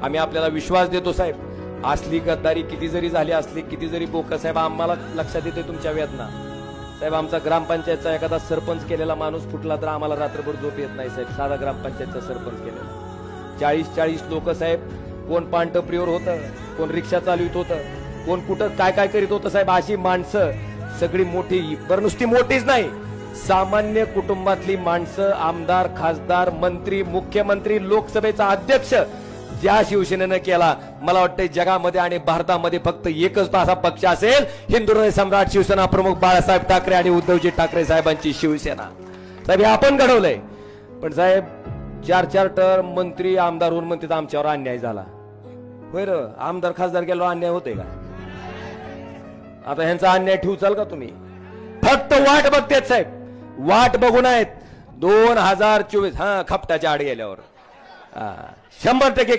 आम्ही आपल्याला विश्वास देतो साहेब. असली गद्दारी किती जरी झाली असली, किती जरी बोका साहेब, आम्हाला लक्षात येते तुमच्या वेदना साहेब. आमचा ग्रामपंचायतचा एखादा सरपंच केलेला माणूस फुटला तर आम्हाला रात्रभर झोप येत नाही साहेब. साधा ग्रामपंचायतचा सरपंच केलेला 40 लोक साहेब. कोण पानटपरीवर होतं, कोण रिक्षा चालवित होतं, कोण कुठं काय काय करीत होतं साहेब. अशी माणसं सगळी मोठी, बरं नुसती मोठीच नाही, सामान्य कुटुंबातली माणसं, आमदार, खासदार, मंत्री, मुख्यमंत्री, लोकसभेचा अध्यक्ष ज्या शिवसेनेनं केला, मला वाटतं जगामध्ये आणि भारतामध्ये फक्त एकच असा पक्ष असेल, हिंदुहृदय सम्राट शिवसेना प्रमुख बाळासाहेब ठाकरे आणि उद्धवजी ठाकरे साहेबांची शिवसेना. साहेब हे आपण घडवलंय. पण साहेब 4 टर्म मंत्री आमदार होऊन म्हणतात आमच्यावर अन्याय झाला. होय र, आमदार खासदार गेल्यावर अन्याय होते का? आता ह्यांचा अन्याय ठेवचाल का तुम्ही? फक्त वाट बघतेत साहेब, वाट बघून आहेत 2024. हा खपटाच्या आड गेल्यावर 100%